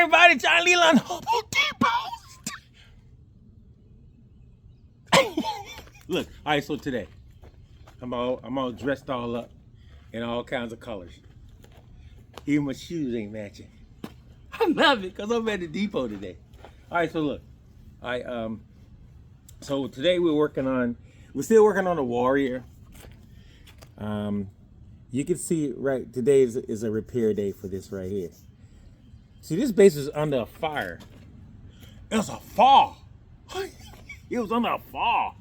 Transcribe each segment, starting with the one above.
everybody, John Leland, Hobo Depot. Look, all right, so today, I'm all dressed all up in all kinds of colors. Even my shoes ain't matching. I love it because I'm at the depot today. All right, so look, so today we're still working on the Warrior. You can see right today is a repair day for this right here. See, this base is under a fire. It was a fall. It was under a fall.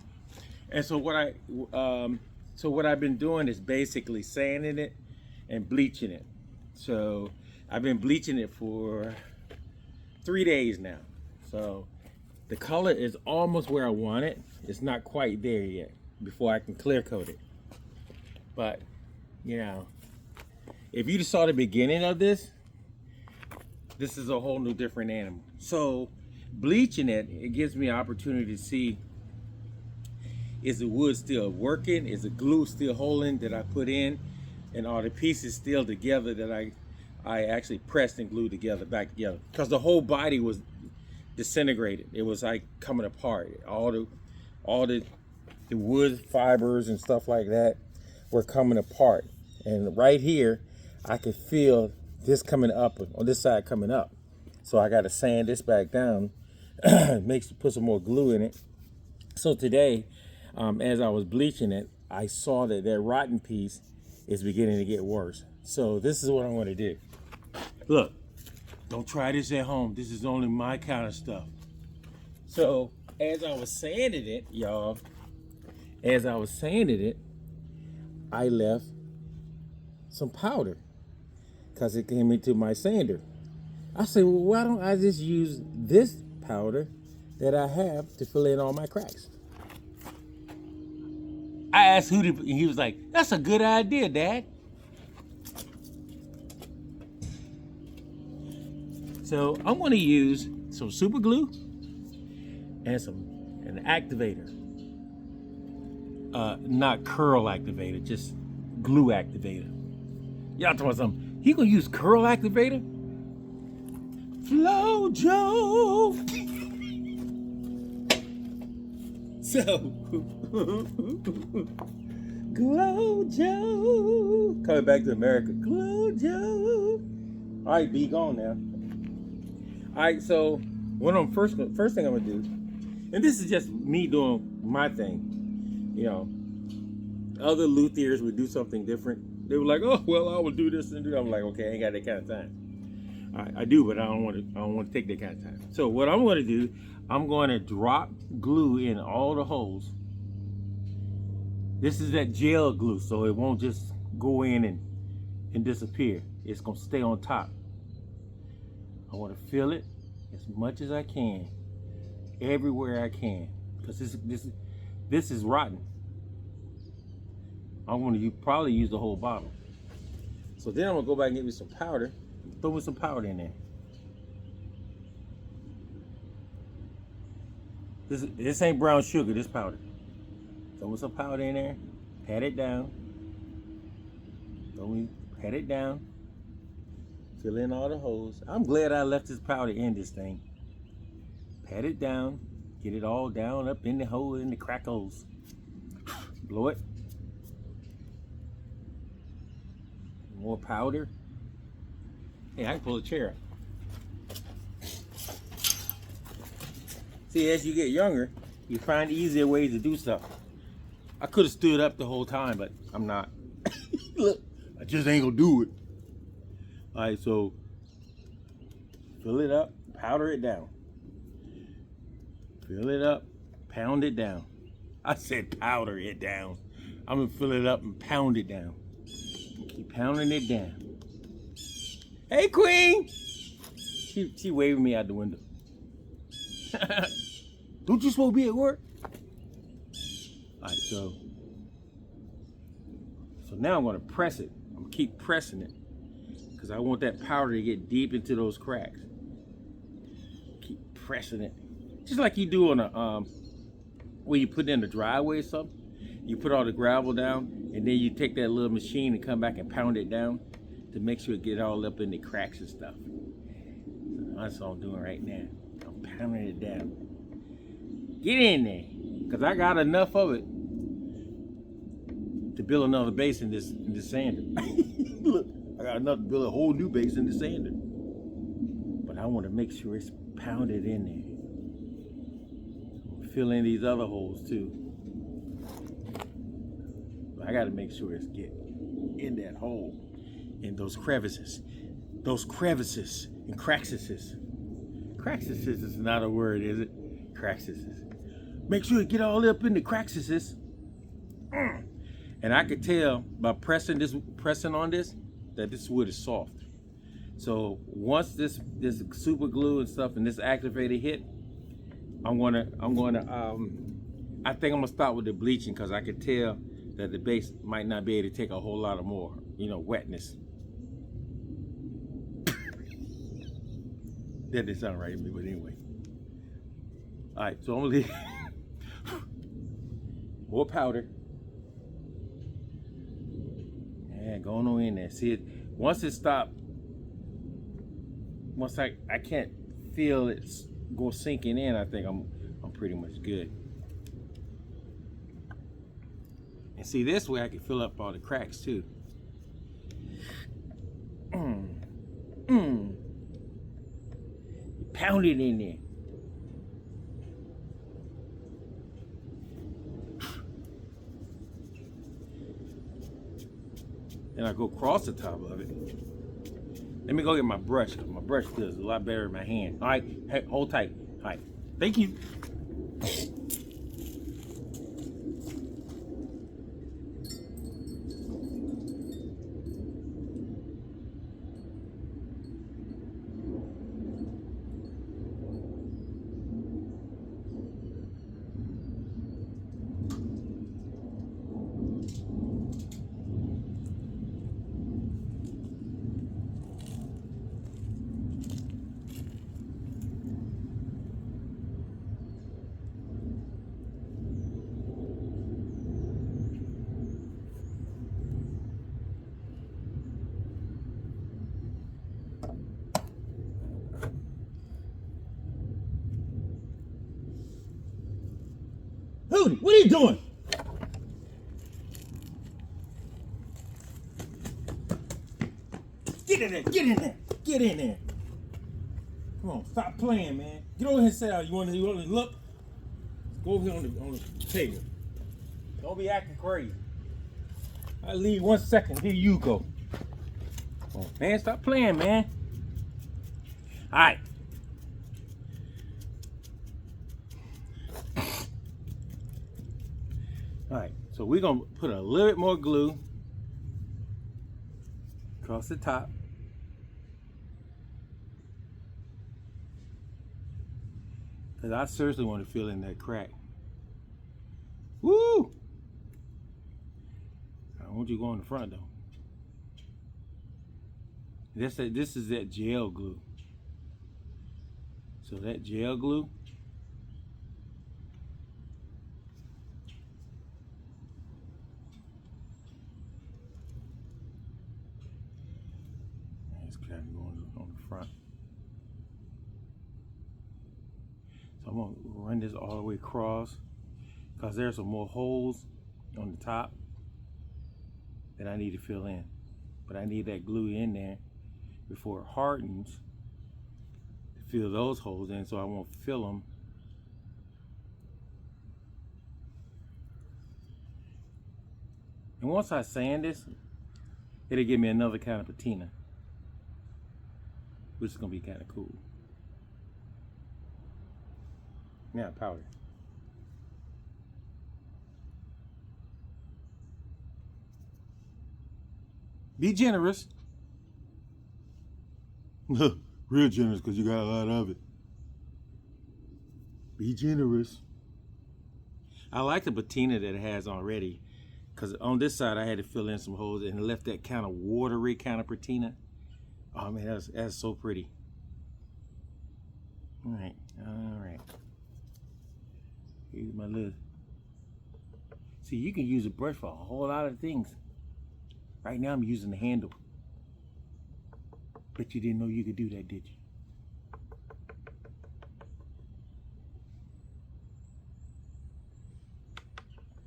And so what I've been doing is basically sanding it and bleaching it. So I've been bleaching it for 3 days now. So the color is almost where I want it. It's not quite there yet before I can clear coat it. But, you know, if you just saw the beginning of this is a whole new different animal. So bleaching it gives me an opportunity to see, is the wood still working? Is the glue still holding that I put in? And are the pieces still together that I actually pressed and glued back together? Because the whole body was disintegrated. It was like coming apart. All the wood fibers and stuff like that were coming apart. And right here, I could feel this coming up, on this side coming up. So I got to sand this back down, put some more glue in it. So today, as I was bleaching it, I saw that rotten piece is beginning to get worse. So this is what I'm going to do. Look, don't try this at home. This is only my kind of stuff. So as I was sanding it, y'all, I left some powder because it came into my sander. I said, well, why don't I just use this powder that I have to fill in all my cracks? I asked he was like, that's a good idea, Dad. So I'm going to use some super glue and an activator. Not curl activator, just glue activator. Y'all talking about something? He gonna use curl activator? Flow Joe. So, Glow Joe. Coming back to America. Glow Joe. All right, be gone now. All right, so first thing I'm gonna do, and this is just me doing my thing. You know, other luthiers would do something different. They were like, "Oh, well, I will do this and do that." I'm like, "Okay, I ain't got that kind of time." I do, but I don't want to take that kind of time. So what I'm going to do, I'm going to drop glue in all the holes. This is that gel glue, so it won't just go in and disappear. It's going to stay on top. I want to fill it as much as I can, everywhere I can, because this is rotten. I'm going to probably use the whole bottle. So then I'm going to go back and get me some powder. Throw me some powder in there. This ain't brown sugar, this powder. Throw me some powder in there. Pat it down. Pat it down. Fill in all the holes. I'm glad I left this powder in this thing. Pat it down. Get it all down up in the hole, in the crack holes. Blow it. More powder. Hey, I can pull a chair up. See, as you get younger, you find easier ways to do stuff. I could have stood up the whole time, but I'm not. Look, I just ain't gonna do it. All right, so fill it up, powder it down. Fill it up, pound it down. I said powder it down. I'm gonna fill it up and pound it down. Keep pounding it down. Hey, Queen! She waving me out the window. Don't you supposed to be at work? All right, so now I'm gonna press it. I'm gonna keep pressing it because I want that powder to get deep into those cracks. Keep pressing it, just like you do on a where you put in the driveway or something. You put all the gravel down, and then you take that little machine and come back and pound it down to make sure it get all up in the cracks and stuff. That's what I'm doing right now. I'm pounding it down. Get in there, cause I got enough of it to build another base in this sander. Look, I got enough to build a whole new base in the sander. But I want to make sure it's pounded in there. Fill in these other holes too. But I got to make sure it's get in that hole, in those crevices and craxises. Craxises is not a word, is it? Craxises. Make sure you get all up in the craxises. And I could tell by pressing on this that this wood is soft. So once this super glue and stuff and this activator hit, I think I'm gonna start with the bleaching, because I could tell that the base might not be able to take a whole lot of more, wetness. That didn't sound right to me, but anyway. All right, so I'm gonna leave more powder. And going on in there. See it, once it stopped, once I can't feel it go sinking in, I think I'm pretty much good. And see, this way I can fill up all the cracks too. Pound it in there. Then I go across the top of it. Let me go get my brush, because my brush does a lot better in my hand. All right, hey, hold tight. All right, thank you. Hootie, what are you doing? Get in there, get in there, get in there. Come on, stop playing, man. Get over here and sit down. You want to look? Go over here on the table. Don't be acting crazy. I'll leave 1 second. Here you go. Come on, man, stop playing, man. All right. All right, so we're gonna put a little bit more glue across the top. Because I seriously want to fill in that crack. Woo! I want you to go in the front though. This is that gel glue. So that gel glue, it's kind of going on the front. So I'm gonna run this all the way across, because there's some more holes on the top that I need to fill in. But I need that glue in there before it hardens to fill those holes in, so I won't fill them. And once I sand this, it'll give me another kind of patina, which is gonna be kind of cool. Now powder. Be generous. Real generous, because you got a lot of it. Be generous. I like the patina that it has already, because on this side I had to fill in some holes and it left that kind of watery kind of patina. Oh man, that's so pretty. All right. Here's my little. See, you can use a brush for a whole lot of things. Right now I'm using the handle. But you didn't know you could do that, did you?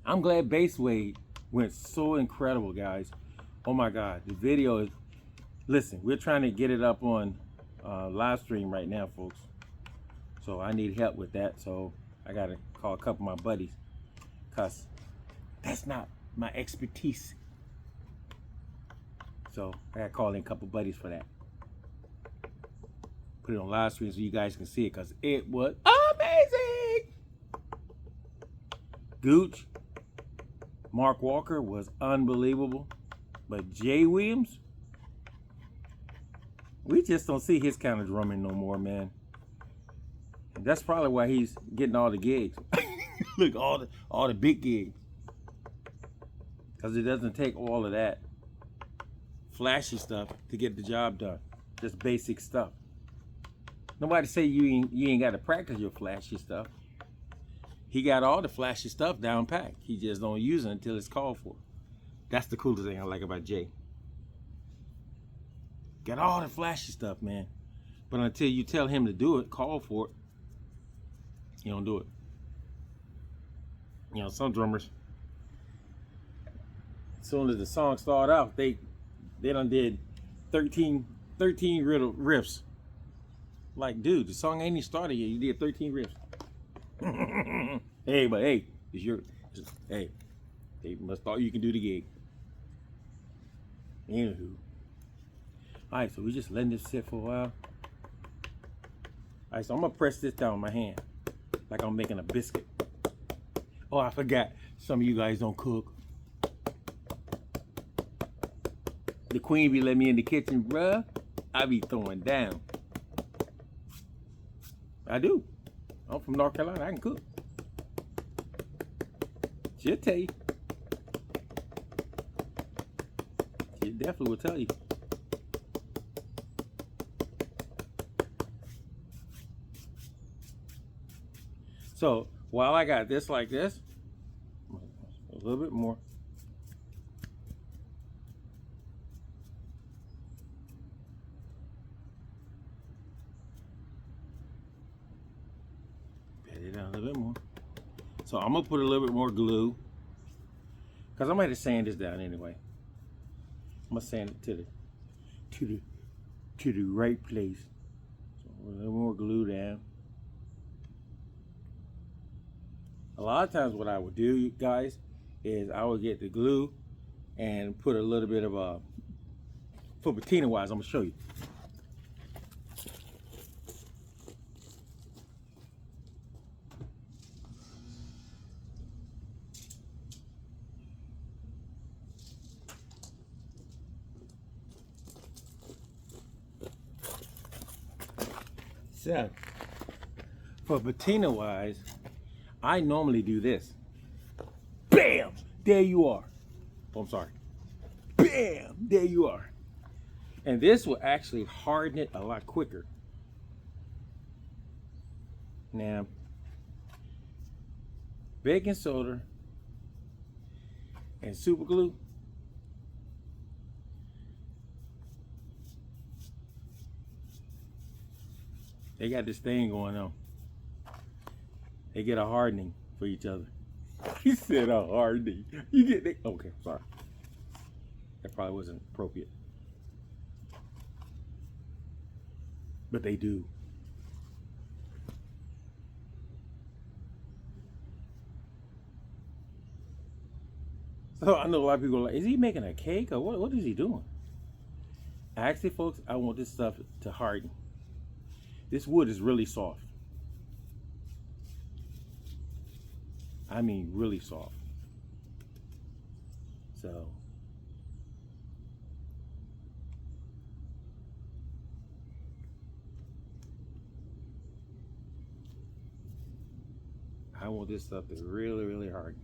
I'm glad Bass Wade went so incredible, guys. Oh my God, the video is, listen, we're trying to get it up on live stream right now, folks. So I need help with that. So I got to call a couple of my buddies, because that's not my expertise. So I got to call in a couple buddies for that. Put it on live stream so you guys can see it, because it was amazing. Gooch, Mark Walker was unbelievable. But Jay Williams, we just don't see his kind of drumming no more, man. And that's probably why he's getting all the gigs. Look, all the big gigs. Because it doesn't take all of that flashy stuff to get the job done. Just basic stuff. Nobody say you ain't got to practice your flashy stuff. He got all the flashy stuff down packed. He just don't use it until it's called for. That's the coolest thing I like about Jay. Got all the flashy stuff, man. But until you tell him to do it, call for it, he don't do it. You know, some drummers, as soon as the song started out, they done did 13 riffs. Like, dude, the song ain't even started yet. You did 13 riffs. Hey, but hey, hey, they must thought you can do the gig. Anywho. Alright, so we just letting this sit for a while. Alright, so I'm gonna press this down with my hand, like I'm making a biscuit. Oh, I forgot, some of you guys don't cook. The queen be letting me in the kitchen, bruh. I be throwing down. I do. I'm from North Carolina, I can cook. She'll tell you. She definitely will tell you. So while I got this like this, a little bit more. Pat it down a little bit more. So I'm gonna put a little bit more glue, because I'm gonna have to sand this down anyway. I'm gonna sand it to the right place. So a little more glue down. A lot of times what I would do, guys, is I would get the glue and put a little bit of for patina wise, I'm gonna show you. So, for patina wise, I normally do this. Bam! There you are. Oh, I'm sorry. Bam! There you are. And this will actually harden it a lot quicker. Now, baking soda and super glue. They got this thing going on. They get a hardening for each other. He said a hardening. You get it? Okay, sorry. That probably wasn't appropriate. But they do. So I know a lot of people are like, is he making a cake or what is he doing? Actually, folks, I want this stuff to harden. This wood is really soft. I mean, really soft. So, I want this stuff to really, really harden.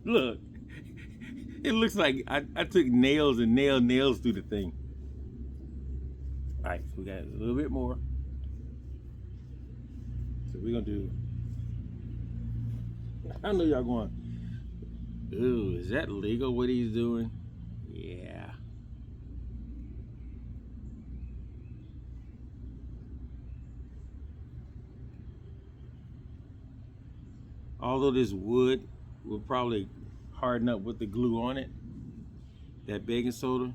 Look, it looks like I took nails and nails through the thing. All right, so we got a little bit more. So we're gonna do, I know y'all going, ooh, is that legal what he's doing? Yeah. Although this wood will probably harden up with the glue on it, that baking soda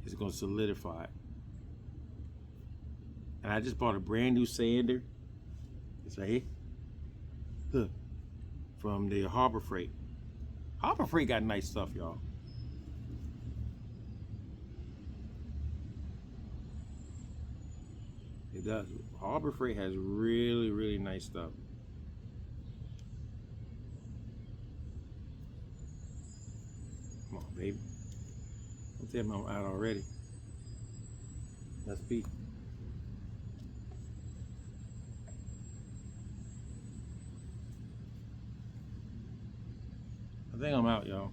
is going to solidify it. And I just bought a brand new sander. It's right here. Look, from the Harbor Freight. Harbor Freight got nice stuff, y'all. It does. Harbor Freight has really, really nice stuff. Come on, baby. Don't tell me I'm out already. Let's be. I think I'm out, y'all.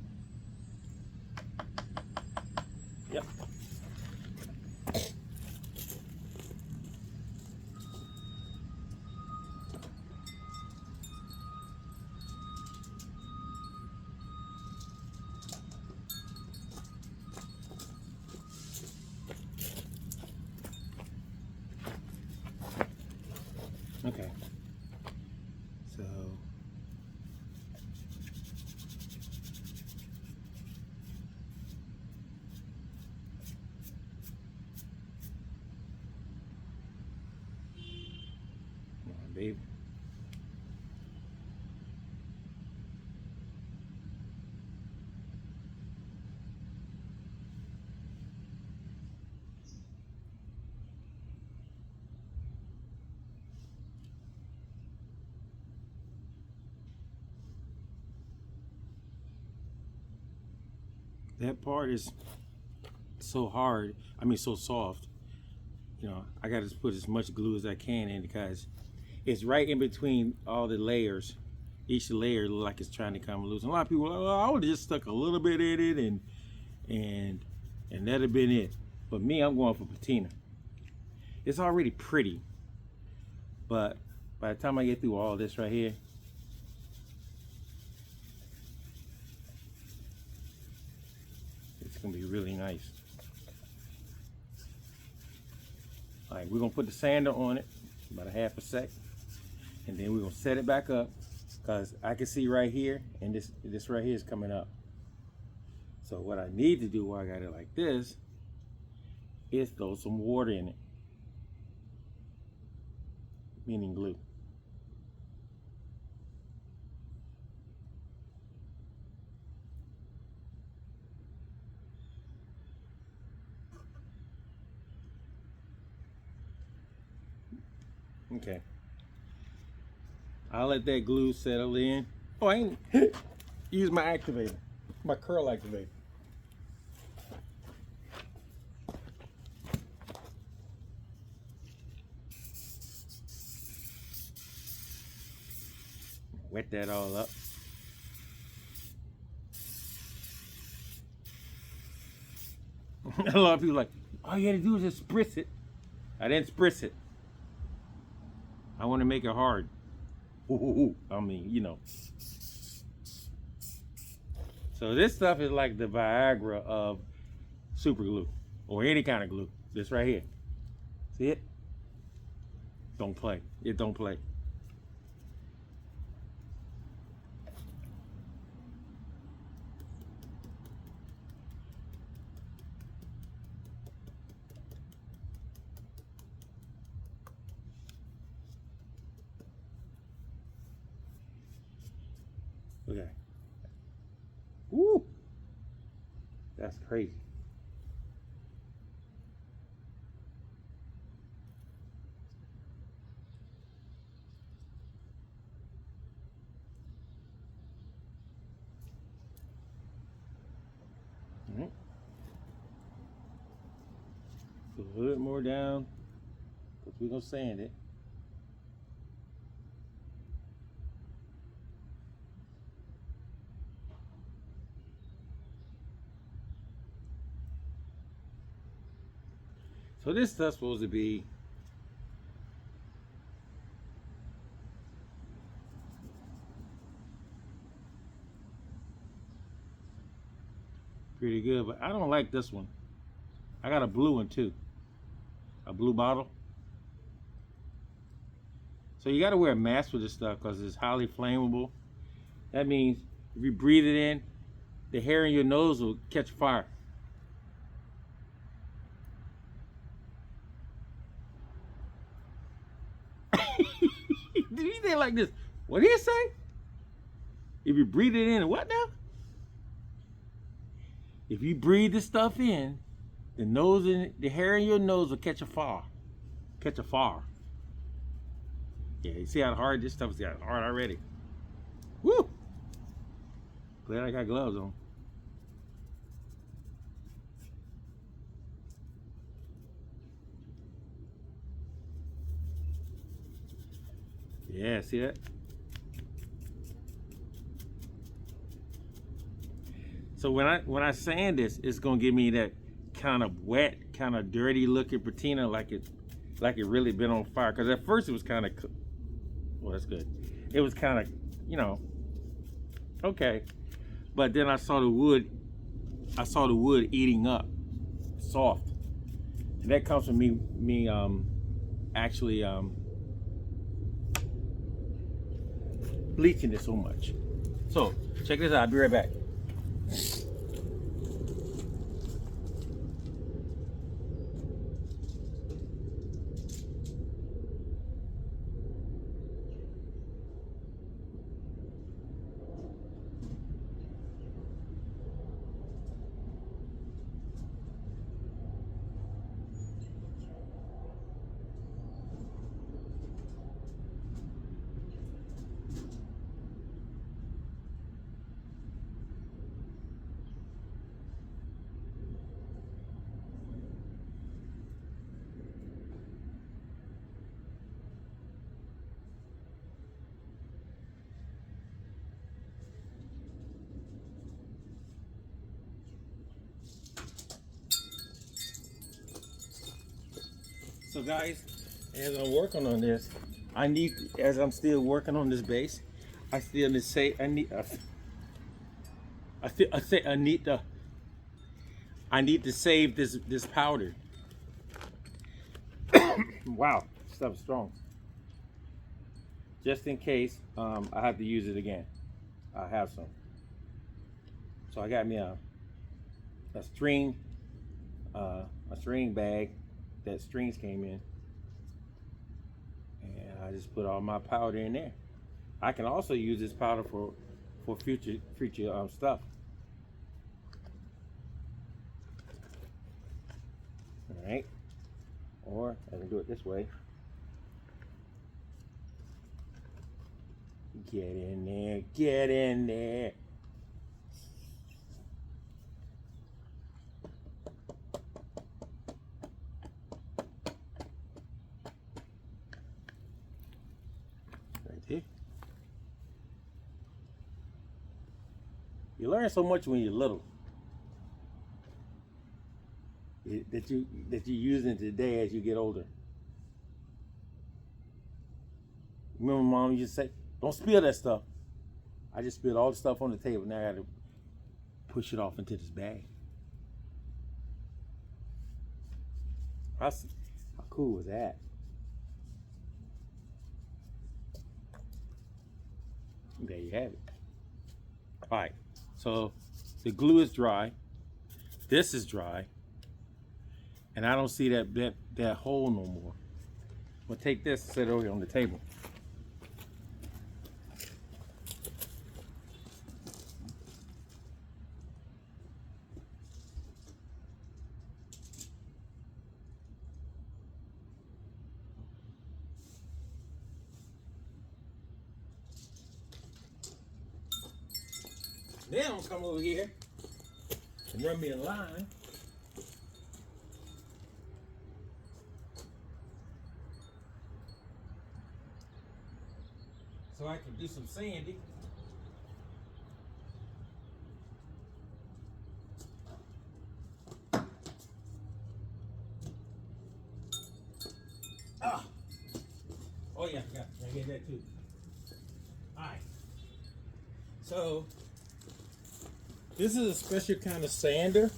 Yep. Okay. So come on, babe. That part is so hard. I mean, so soft. You know, I got to put as much glue as I can in because it's right in between all the layers. Each layer look like it's trying to come loose. And a lot of people are like, well, I would have just stuck a little bit in it and that'd have been it. But me, I'm going for patina. It's already pretty, but by the time I get through all this right here, it's gonna be really nice. All right, we're gonna put the sander on it, about a half a sec, and then we're gonna set it back up because I can see right here, and this right here is coming up. So what I need to do while I got it like this is throw some water in it, meaning glue. Okay. I'll let that glue settle in. Oh, I ain't use my activator, my curl activator. Wet that all up. A lot of people are like, all you had to do is just spritz it. I didn't spritz it. I want to make it hard. I mean, you know. So this stuff is like the Viagra of super glue or any kind of glue. This right here. See it? Don't play. It don't play. Okay. Woo! That's crazy. All right. Put a little bit more down because we're gonna sand it. So this stuff's supposed to be Pretty good, but I don't like this one. I got a blue one too. A blue bottle. So you got to wear a mask with this stuff because it's highly flammable. That means if you breathe it in, the hair in your nose will catch fire. Did you say like this? What did he say? If you breathe it in, what now? If you breathe this stuff in, the hair in your nose will catch a fire. Catch a fire. Yeah, you see how hard this stuff's got hard already. Woo! Glad I got gloves on. Yeah, see that? So when I sand this, it's gonna give me that kind of wet, kind of dirty looking patina, like it really been on fire. Cause at first it was kind of, well, that's good. It was kind of, you know, okay. But then I saw the wood eating up, soft, and that comes from me actually bleaching it so much. So check this out. I'll be right back. So guys, as I'm working on this, as I'm still working on this base, I still need to say, I need to save this powder. Wow, stuff's strong. Just in case I have to use it again. I have some. So I got me a string bag that strings came in, and I just put all my powder in there. I can also use this powder for future stuff. All right, or I can do it this way. Get in there, get in there. You learn so much when you're little that you're using today as you get older. Remember, Mom used to say, "Don't spill that stuff." I just spilled all the stuff on the table. Now I got to push it off into this bag. How cool was that? There you have it. All right. So the glue is dry. This is dry. And I don't see that hole no more. We'll take this and set it over here on the table. Then I'm gonna come over here and run me a line. So I can do some sanding. Ah. Oh yeah, I get that too. All right. So This is a special kind of sander.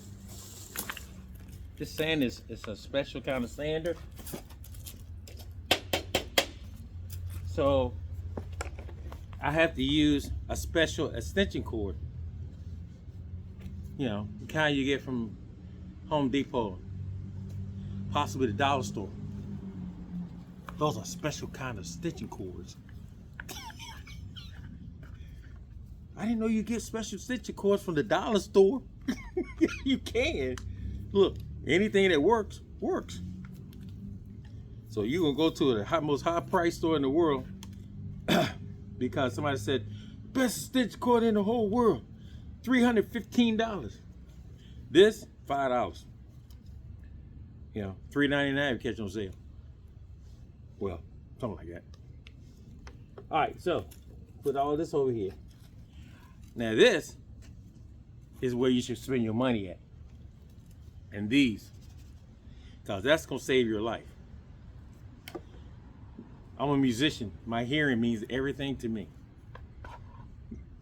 This sand is a special kind of sander. So I have to use a special extension cord. You know, the kind you get from Home Depot, possibly the dollar store. Those are special kind of extension cords. I didn't know you get special extension cords from the dollar store. You can. Look, anything that works, works. So you're gonna go to the most high price store in the world because somebody said, best extension cord in the whole world, $315. This, $5. You know, $3.99 if you catch it on sale. Well, something like that. All right, so put all this over here. Now this is where you should spend your money at. And these, because that's gonna save your life. I'm a musician. My hearing means everything to me.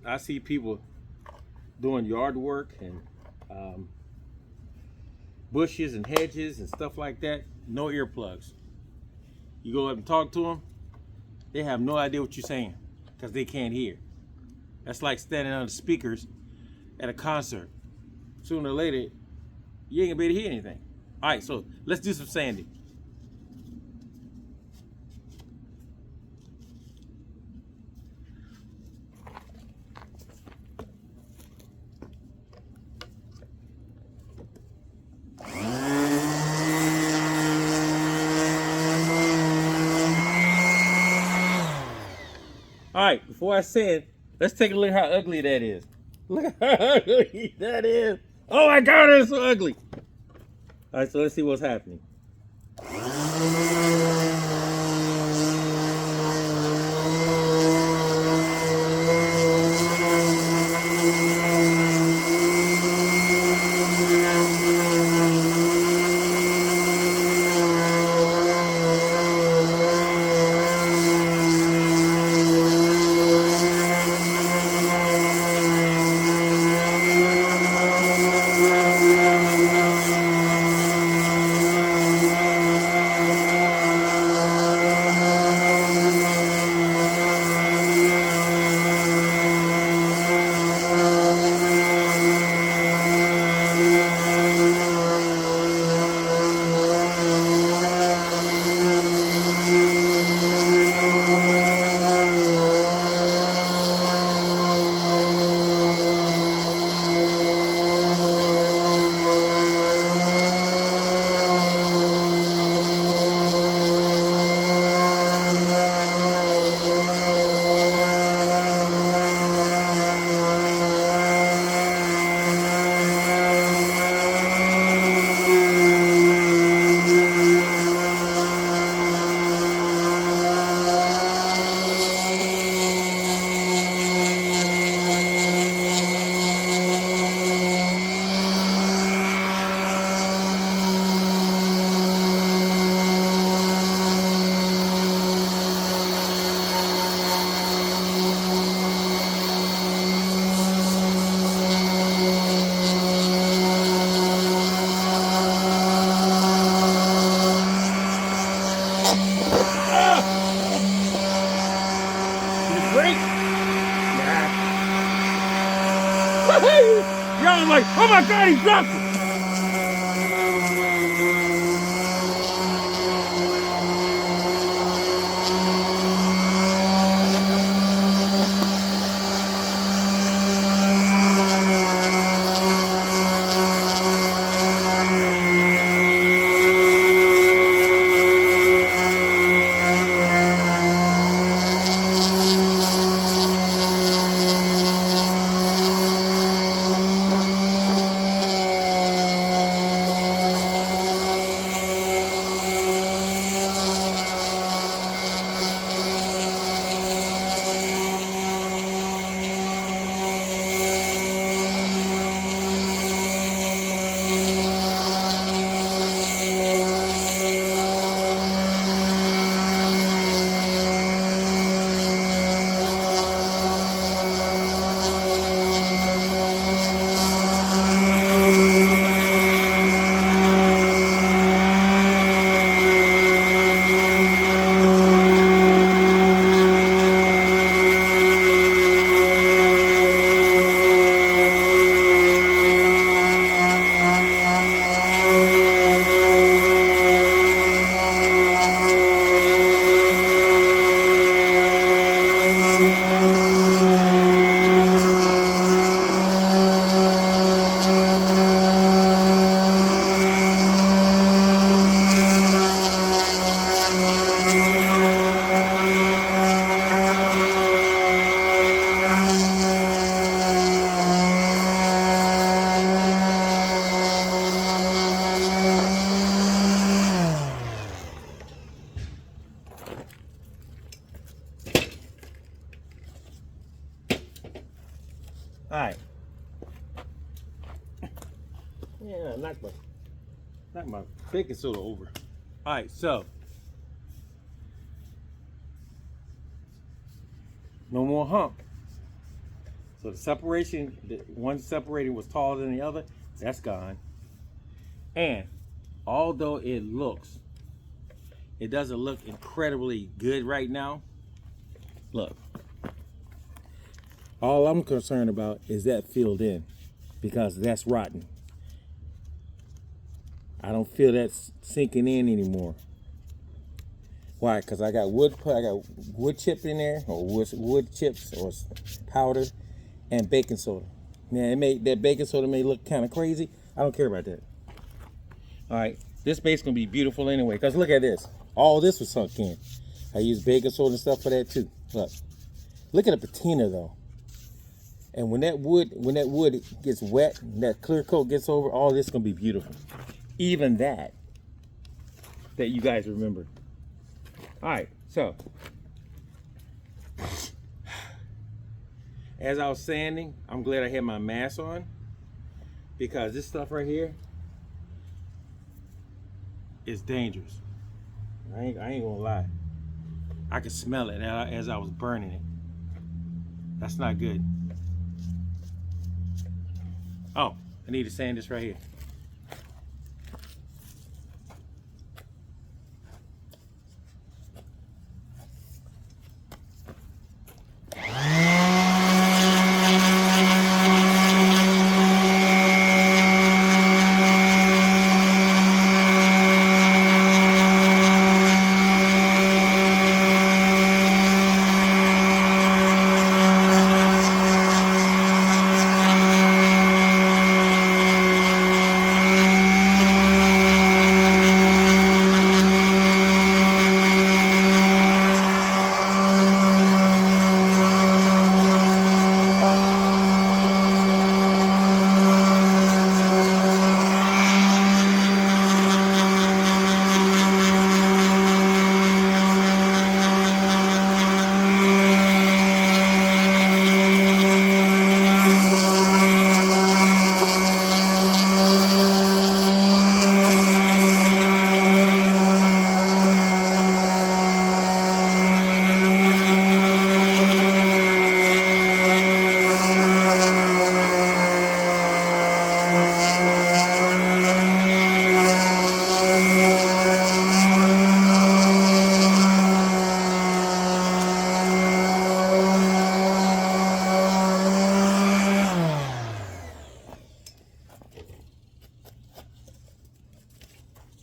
I see people doing yard work and bushes and hedges and stuff like that. No earplugs. You go up and talk to them, they have no idea what you're saying because they can't hear. That's like standing on the speakers at a concert. Sooner or later, you ain't gonna be able to hear anything. All right, so let's do some sanding. All right, before I sand, let's take a look at how ugly that is. Look at how ugly that is. Oh my God, it's so ugly. All right, so let's see what's happening. Y'all like, oh my God, he dropped it. Yeah, knock my baking soda over. All right, so no more hump. So the separation, the one separating was taller than the other, that's gone. And although it doesn't look incredibly good right now. Look, all I'm concerned about is that filled in, because that's rotten. I don't feel that sinking in anymore. Why? Because I got wood chip in there, or wood chips, or powder, and baking soda. Now that baking soda may look kind of crazy. I don't care about that. All right, this base gonna be beautiful anyway. Cause look at this. All this was sunk in. I use baking soda and stuff for that too. Look at the patina though. And when that wood gets wet, and that clear coat gets over, all this is gonna be beautiful. Even that you guys remember. All right, so as I was sanding, I'm glad I had my mask on, because this stuff right here is dangerous. I ain't gonna lie. I could smell it as I was burning it. That's not good. Oh, I need to sand this right here.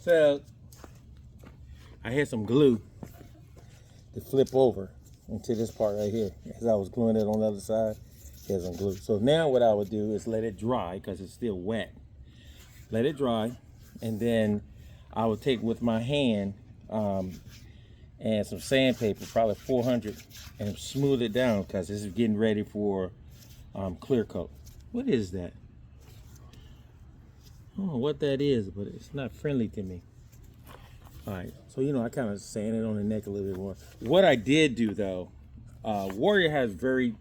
So I had some glue to flip over into this part right here. As I was gluing it on the other side, there's some glue. So now what I would do is let it dry, because it's still wet. Let it dry, and then I would take with my hand and some sandpaper, probably 400, and smooth it down, because this is getting ready for clear coat. What is that? I don't know what that is, but it's not friendly to me. All right, so I kind of sanded on the neck a little bit more. What I did do though, Warrior has very,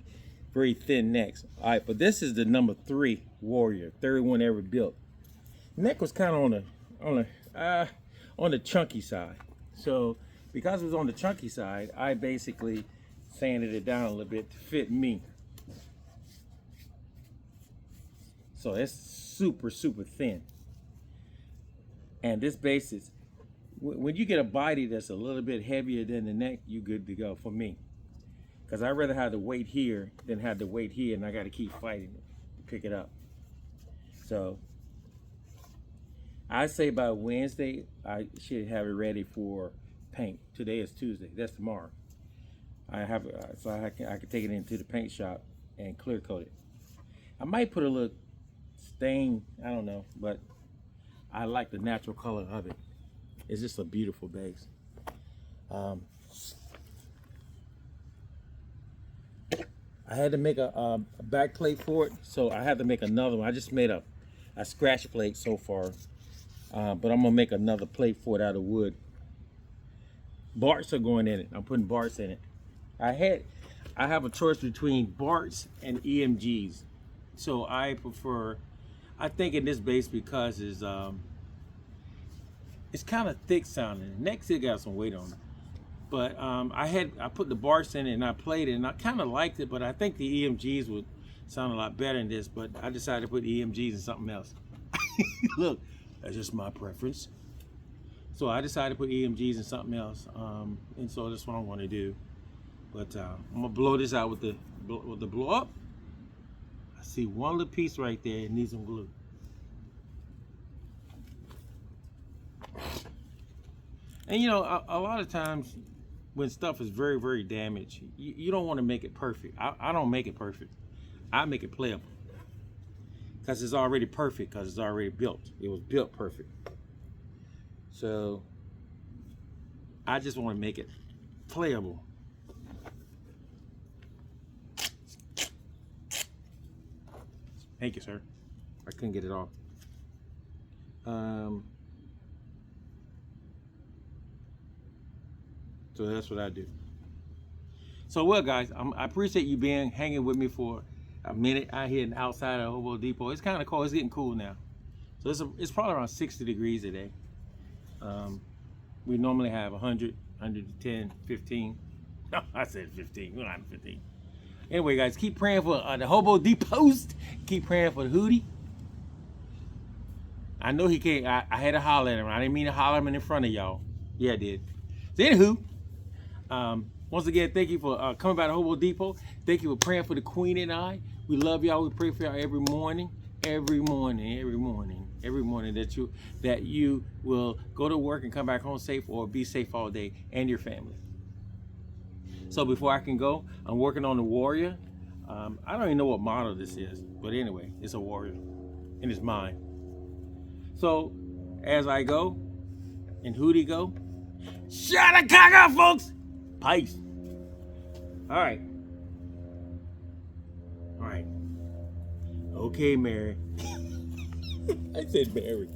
very thin necks. All right, but this is the number 3 Warrior, third one ever built. Neck was kind of on the chunky side. So because it was on the chunky side, I basically sanded it down a little bit to fit me. So it's super, super thin. And this base is, when you get a body that's a little bit heavier than the neck, you're good to go for me. Because I'd rather have the weight here than have the weight here, and I got to keep fighting to pick it up. So I say by Wednesday, I should have it ready for paint. Today is Tuesday. That's tomorrow. I can take it into the paint shop and clear coat it. I might put a little stain, I don't know, but I like the natural color of it. It's just a beautiful base. I had to make a back plate for it, so I had to make another one. I just made a scratch plate so far, but I'm gonna make another plate for it out of wood. Barts are going in it. I'm putting Barts in it. I have a choice between Barts and EMGs, so I prefer. I think in this bass because it's kind of thick sounding. Next it got some weight on it. But I put the bars in it and I played it and I kind of liked it, but I think the EMGs would sound a lot better in this, but I decided to put EMGs in something else. Look, that's just my preference. So I decided to put EMGs in something else, and so that's what I want to do. But I'm gonna blow this out with the blow up. I see one little piece right there. It needs some glue. And you know, a lot of times when stuff is very, very damaged, you don't want to make it perfect. I don't make it perfect. I make it playable because it's already perfect, because it's already built. It was built perfect. So I just want to make it playable. Thank you, sir. I couldn't get it off. So that's what I do. So well, guys, I appreciate you hanging with me for a minute out here outside of Hobo Depot. It's kind of cold. It's getting cool now. So it's probably around 60 degrees today. We normally have 100, 110, 15. No, I said 15. We don't have 15. Anyway, guys, keep praying for the Hobo Depot. Keep praying for the Hootie. I know he can't. I had to holler at him. I didn't mean to holler at him in front of y'all. Yeah, I did. So anywho, once again, thank you for coming by the Hobo Depot. Thank you for praying for the Queen and I. We love y'all. We pray for y'all every morning, every morning, every morning, every morning that you will go to work and come back home safe, or be safe all day, and your family. So before I can go, I'm working on the Warrior. I don't even know what model this is, but anyway, it's a Warrior, and it's mine. So as I go, and Hootie go, shut the cock up, folks. Peace. All right. Okay, Mary. I said Mary.